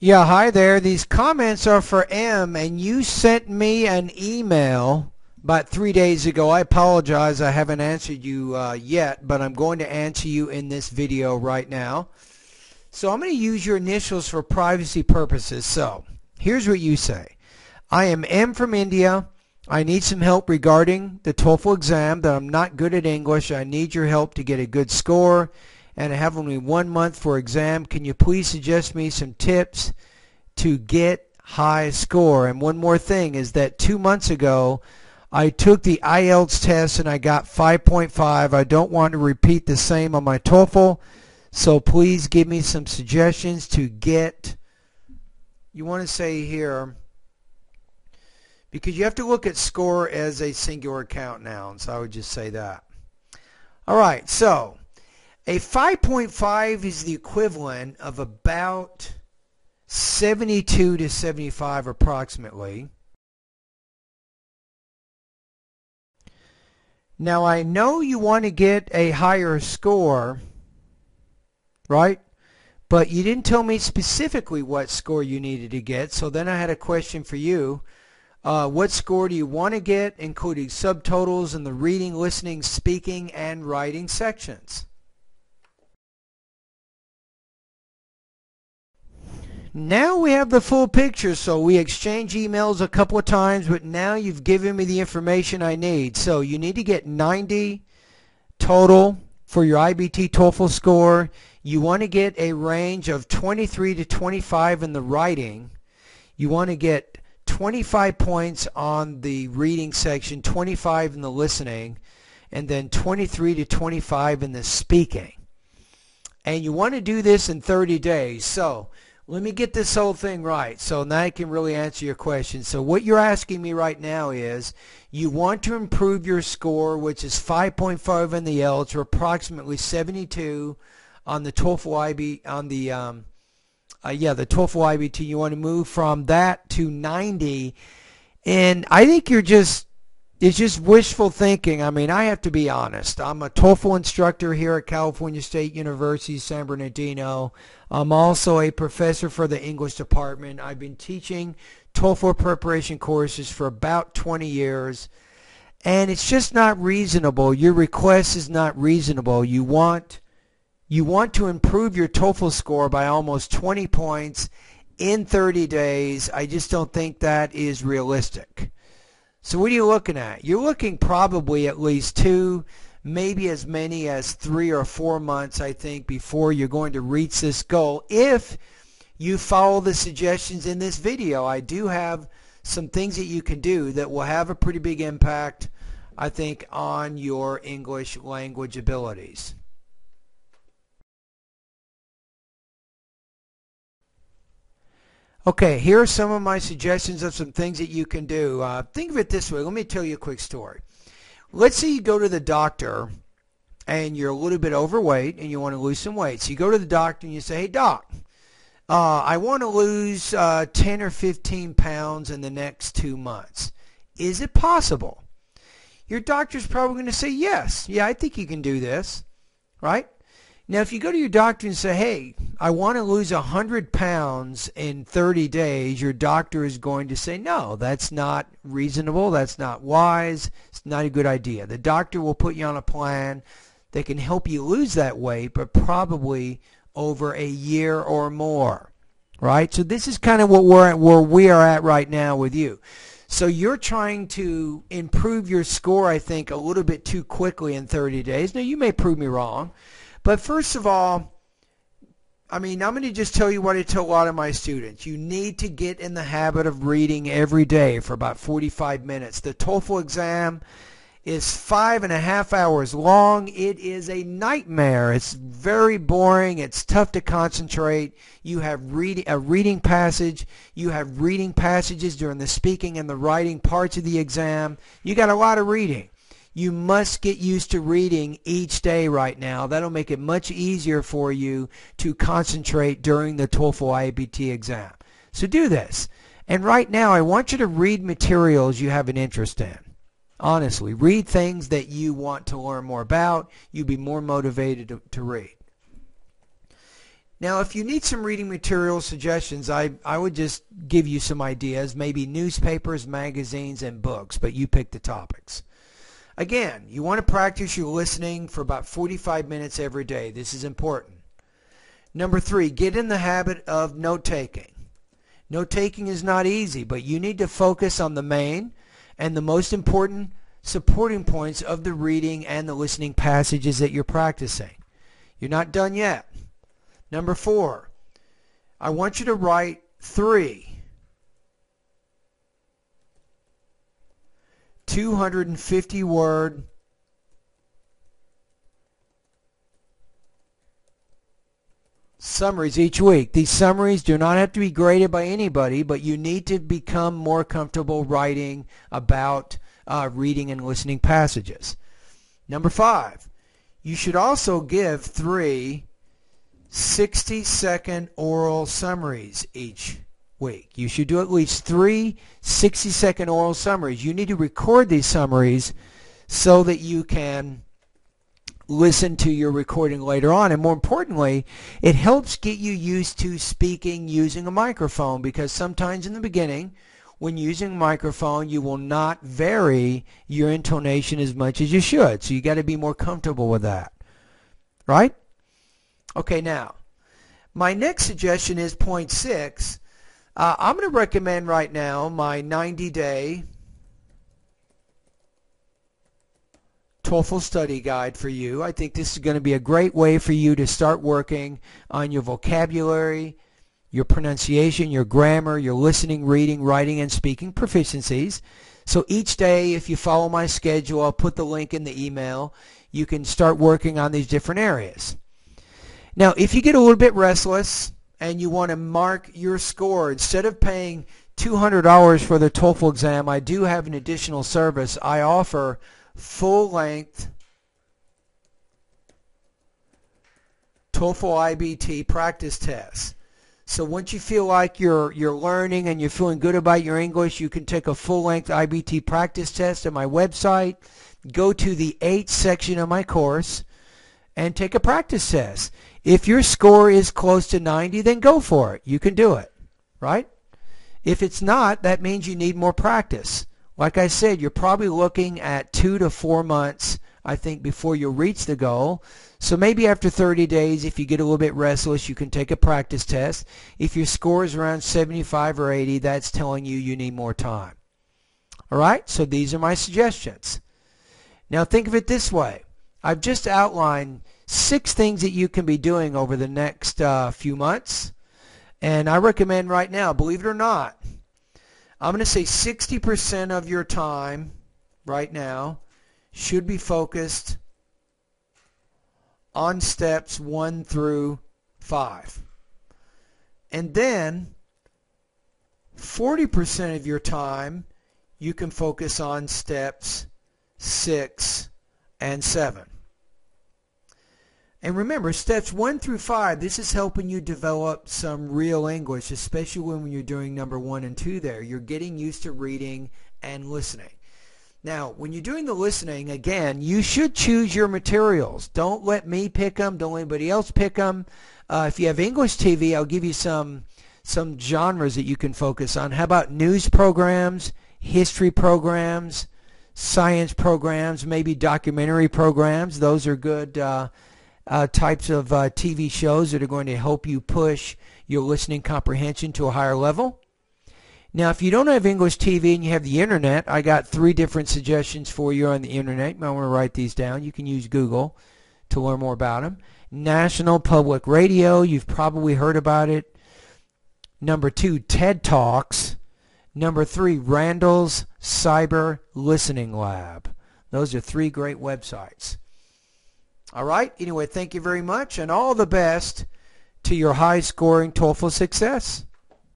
Yeah, hi there. These comments are for M, and you sent me an email about 3 days ago. I apologize, I haven't answered you yet, but I'm going to answer you in this video right now. So I'm going to use your initials for privacy purposes. So here's what you say. I am M from India. I need some help regarding the TOEFL exam. That I'm not good at English. I need your help to get a good score, and I have only 1 month for exam. Can you please suggest me some tips to get high score? And one more thing is that 2 months ago I took the IELTS test and I got 5.5. I don't want to repeat the same on my TOEFL, so please give me some suggestions to get, you want to say here, because you have to look at score as a singular count noun, so I would just say that. Alright, so a 5.5 is the equivalent of about 72 to 75 approximately. Now I know you want to get a higher score, right? But you didn't tell me specifically what score you needed to get, so then I had a question for you. What score do you want to get, including subtotals in the reading, listening, speaking, and writing sections? Now we have the full picture, so we exchanged emails a couple of times, but now you've given me the information I need. So you need to get 90 total for your IBT TOEFL score. You want to get a range of 23 to 25 in the writing. You want to get 25 points on the reading section, 25 in the listening, and then 23 to 25 in the speaking. And you want to do this in 30 days. So let me get this whole thing right, so now I can really answer your question. So what you're asking me right now is you want to improve your score, which is 5.5 in the IELTS, or approximately 72 on the TOEFL IB, on the the TOEFL IBT. You want to move from that to 90, and I think it's just wishful thinking. I mean, I have to be honest. I'm a TOEFL instructor here at California State University, San Bernardino. I'm also a professor for the English department. I've been teaching TOEFL preparation courses for about 20 years, and it's just not reasonable. Your request is not reasonable. You want to improve your TOEFL score by almost 20 points in 30 days. I just don't think that is realistic. So what are you looking at? You're looking probably at least 2, maybe as many as 3 or 4 months, I think, before you're going to reach this goal. If you follow the suggestions in this video, I do have some things that you can do that will have a pretty big impact, I think, on your English language abilities. Okay, here are some of my suggestions of some things that you can do. Think of it this way. Let me tell you a quick story. Let's say you go to the doctor and you're a little bit overweight and you want to lose some weight. So you go to the doctor and you say, hey doc, I want to lose 10 or 15 pounds in the next 2 months. Is it possible? Your doctor's probably going to say yes. Yeah, I think you can do this, right? Now, if you go to your doctor and say, hey, I want to lose 100 pounds in 30 days, your doctor is going to say, no, that's not reasonable, that's not wise, it's not a good idea. The doctor will put you on a plan that can help you lose that weight, but probably over a year or more, right? So this is kind of where we are at right now with you. So you're trying to improve your score, I think, a little bit too quickly in 30 days. Now, you may prove me wrong. But first of all, I mean, I'm going to just tell you what I tell a lot of my students. You need to get in the habit of reading every day for about 45 minutes. The TOEFL exam is 5.5 hours long. It is a nightmare. It's very boring. It's tough to concentrate. You have a reading passage. You have reading passages during the speaking and the writing parts of the exam. You got a lot of reading. You must get used to reading each day right now. That'll make it much easier for you to concentrate during the TOEFL IBT exam. So do this. And right now, I want you to read materials you have an interest in. Honestly, read things that you want to learn more about. You'll be more motivated to read. Now, if you need some reading material suggestions, I would just give you some ideas, maybe newspapers, magazines, and books, but you pick the topics. Again, you want to practice your listening for about 45 minutes every day. This is important. Number 3, get in the habit of note-taking. Note-taking is not easy, but you need to focus on the main and the most important supporting points of the reading and the listening passages that you're practicing. You're not done yet. Number 4, I want you to write 3 250-word summaries each week. These summaries do not have to be graded by anybody, but you need to become more comfortable writing about reading and listening passages. Number 5, you should also give 3 60-second oral summaries each week. You should do at least 3 60-second oral summaries. You need to record these summaries so that you can listen to your recording later on. And more importantly, it helps get you used to speaking using a microphone, because sometimes in the beginning, when using a microphone, you will not vary your intonation as much as you should. So you got to be more comfortable with that. Right? Okay, now, my next suggestion is point 6. I'm going to recommend right now my 90-day TOEFL study guide for you. I think this is going to be a great way for you to start working on your vocabulary, your pronunciation, your grammar, your listening, reading, writing, and speaking proficiencies. So each day, if you follow my schedule, I'll put the link in the email. You can start working on these different areas. Now, if you get a little bit restless and you want to mark your score, instead of paying $200 for the TOEFL exam, I do have an additional service. I offer full-length TOEFL IBT practice tests. So once you feel like you're learning and you're feeling good about your English, you can take a full-length IBT practice test at my website, go to the 8th section of my course, and take a practice test. If your score is close to 90, then go for it. You can do it, right? If it's not, that means you need more practice. Like I said, you're probably looking at 2 to 4 months, I think, before you'll reach the goal. So maybe after 30 days, if you get a little bit restless, you can take a practice test. If your score is around 75 or 80, that's telling you you need more time. All right? So these are my suggestions. Now think of it this way. I've just outlined 6 things that you can be doing over the next few months. And I recommend right now, believe it or not, I'm going to say 60% of your time right now should be focused on steps 1 through 5. And then 40% of your time you can focus on steps 6 and 7. And remember, steps 1 through 5, this is helping you develop some real English, especially when you're doing number 1 and 2 there. You're getting used to reading and listening. Now, when you're doing the listening, again, you should choose your materials. Don't let me pick them. Don't let anybody else pick them. If you have English TV, I'll give you some genres that you can focus on. How about news programs, history programs, science programs, maybe documentary programs? Those are good types of TV shows that are going to help you push your listening comprehension to a higher level. Now, if you don't have English TV and you have the internet, I got 3 different suggestions for you on the internet. You might want to write these down. You can use Google to learn more about them. National Public Radio, you've probably heard about it. Number 2, TED Talks. Number 3, Randall's Cyber Listening Lab. Those are 3 great websites. All right. Anyway, thank you very much, and all the best to your high-scoring TOEFL success.